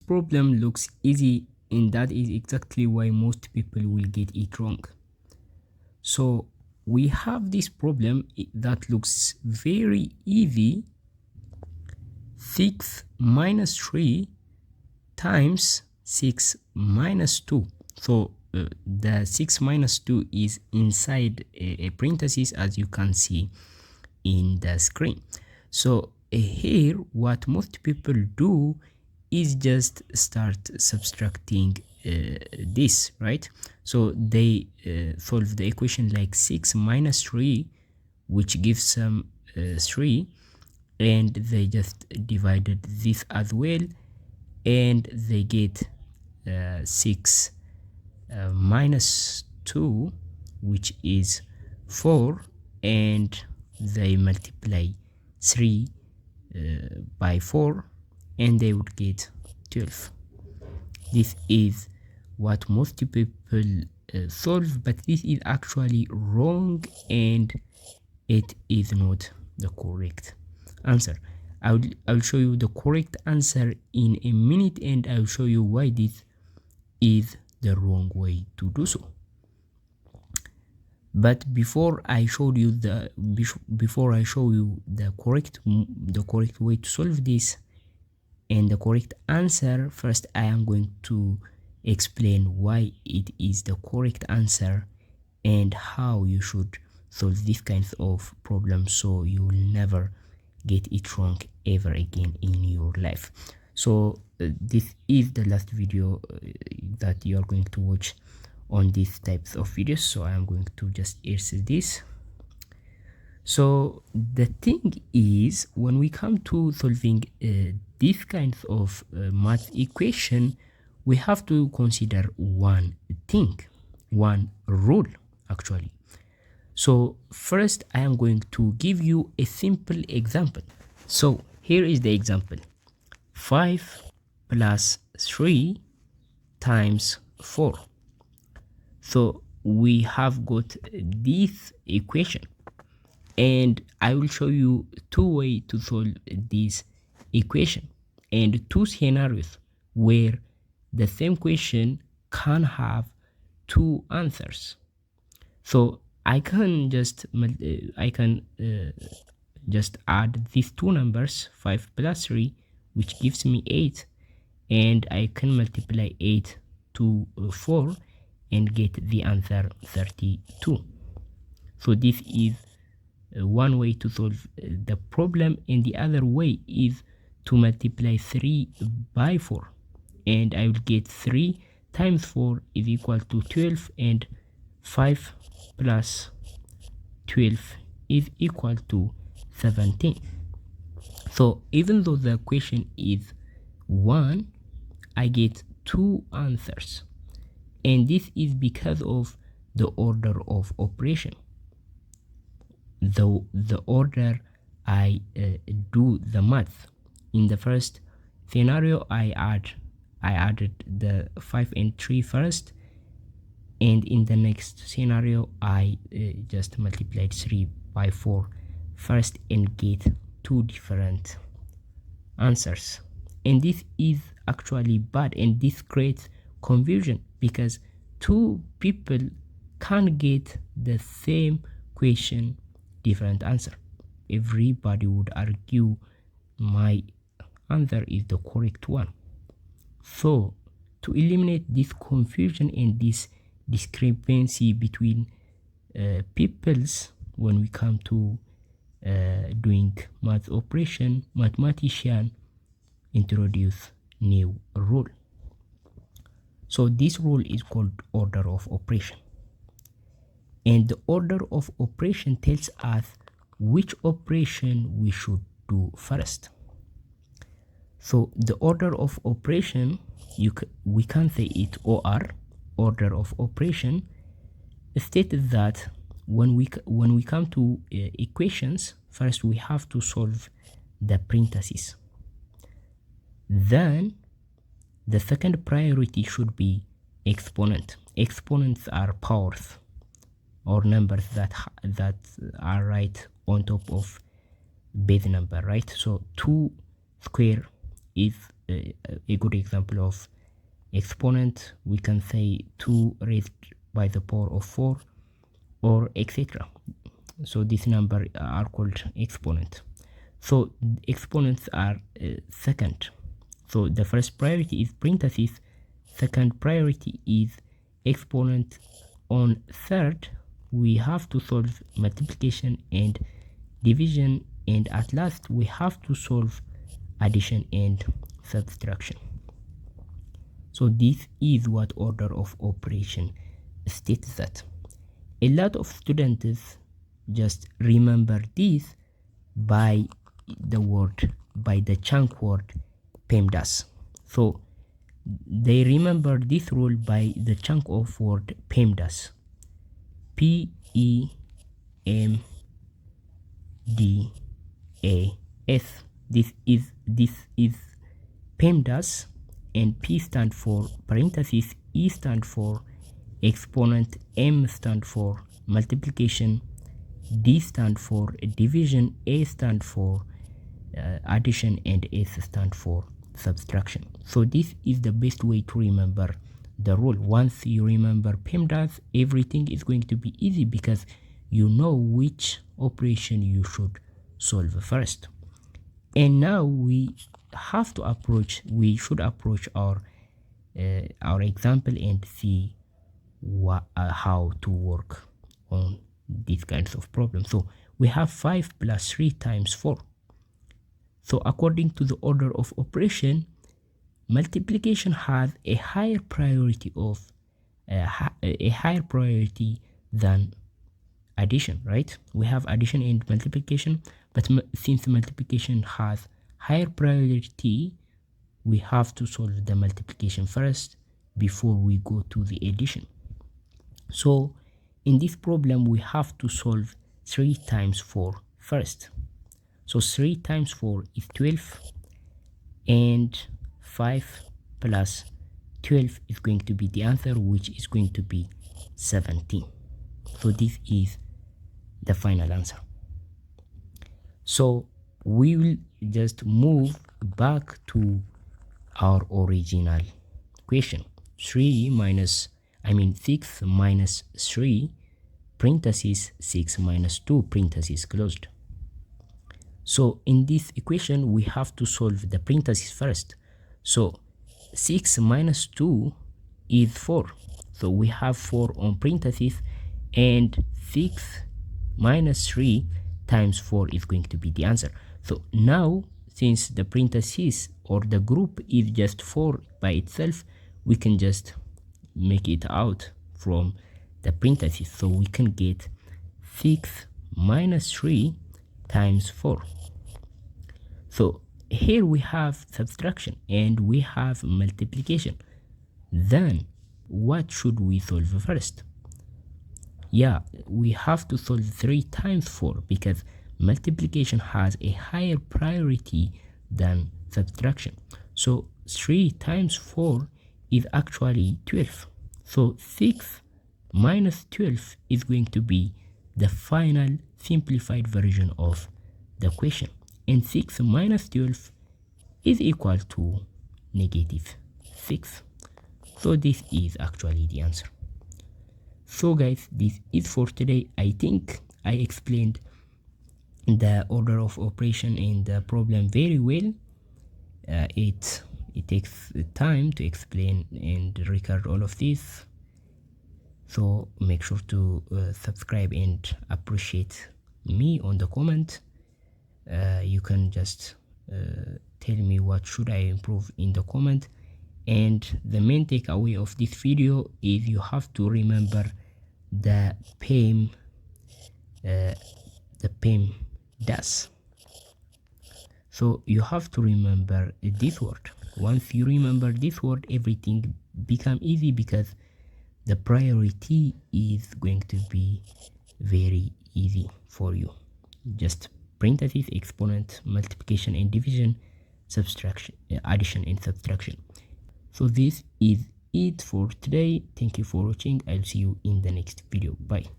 problem looks easy, and that is exactly why most people will get it wrong. So we have this problem that looks very easy. 6 minus 3 times 6 minus 2. So the 6 minus 2 is inside a parenthesis, as you can see in the screen. So here what most people do is just start subtracting this, right? So they solve the equation like 6 minus 3, which gives them 3, and they just divided this as well, and they get 6 minus 2, which is 4, and they multiply 3 by 4, and they would get 12. This is what most people solve, but this is actually wrong, and it is not the correct answer. I'll show you the correct answer in a minute, and I'll show you why this is the wrong way to do so. But before I show you the correct way to solve this and the correct answer, first I am going to explain why it is the correct answer and how you should solve this kind of problem, so you will never get it wrong ever again in your life. So this is the last video that you are going to watch on these types of videos, so I am going to just erase this. So the thing is, when we come to solving this kind of math equation, we have to consider one thing, one rule actually. So first I am going to give you a simple example. So here is the example: 5 plus 3 times 4. So we have got this equation, and I will show you two ways to solve this equation and two scenarios where the same question can have two answers. So I can just add these two numbers, 5 plus 3, which gives me 8, and I can multiply 8 to 4 and get the answer 32. So this is one way to solve the problem, and the other way is to multiply 3 by 4, and I will get 3 times 4 is equal to 12, and 5 plus 12 is equal to 17. So even though the question is 1, I get 2 answers, and this is because of the order of operation. The order I do the math. In the first scenario, I added the 5 and 3 first, and in the next scenario I just multiplied 3 by 4 first and get 2 different answers. And this is actually bad, and this creates confusion because two people can't get the same question, different answer. Everybody would argue my answer is the correct one. So to eliminate this confusion and this discrepancy between peoples when we come to doing math operation, mathematician introduce new rule. So this rule is called order of operation, and the order of operation tells us which operation we should do first. So the order of operation, we can say it OR, order of operation, states that when we come to equations, first we have to solve the parentheses. Then the second priority should be exponent. Exponents are powers or numbers that are right on top of base number, right? So 2 square is a good example of exponent. We can say 2 raised by the power of 4 or etc. So this number are called exponent. So exponents are second. So the first priority is parentheses, second priority is exponent. On third, we have to solve multiplication and division, and at last we have to solve addition and subtraction. So this is what order of operation states that. A lot of students just remember this by the chunk word PEMDAS. So they remember this rule by the chunk of word PEMDAS. PEMDAS. This is PEMDAS, and P stand for parentheses, E stand for exponent, M stand for multiplication, D stand for division, A stand for addition, and S stand for subtraction. So this is the best way to remember the rule. Once you remember PEMDAS, everything is going to be easy because you know which operation you should solve first. And now we should approach our example and see how to work on these kinds of problems. So we have 5 plus 3 times 4. So according to the order of operation, multiplication has a higher priority than addition, right? We have addition and multiplication, but since multiplication has higher priority, we have to solve the multiplication first before we go to the addition. So in this problem, we have to solve 3 times 4 first. So 3 times 4 is 12, and 5 plus 12 is going to be the answer, which is going to be 17. So this is the final answer. So we will just move back to our original question. 6 minus 3 parentheses 6 minus 2 parentheses closed. So in this equation, we have to solve the parentheses first. So 6 minus 2 is 4. So we have 4 on parentheses, and 6 minus 3 times 4 is going to be the answer. So now, since the parentheses or the group is just 4 by itself, we can just make it out from the parentheses. So we can get 6 minus 3 times 4. So here we have subtraction and we have multiplication. Then what should we solve first? Yeah, we have to solve 3 times 4 because multiplication has a higher priority than subtraction. So 3 times 4 is actually 12. So 6 minus 12 is going to be the final simplified version of the question. And 6 minus 12 is equal to -6. So this is actually the answer. So guys, this is for today. I think I explained the order of operation in the problem very well. It takes time to explain and record all of this. So make sure to subscribe and appreciate me on the comment. You can just tell me what should I improve in the comment. And the main takeaway of this video is you have to remember the PEMDAS. So you have to remember this word. Once you remember this word, everything become easy because the priority is going to be very easy for you. Just parentheses, exponent, multiplication and division, subtraction, addition and subtraction. So this is it for today. Thank you for watching. I'll see you in the next video. Bye.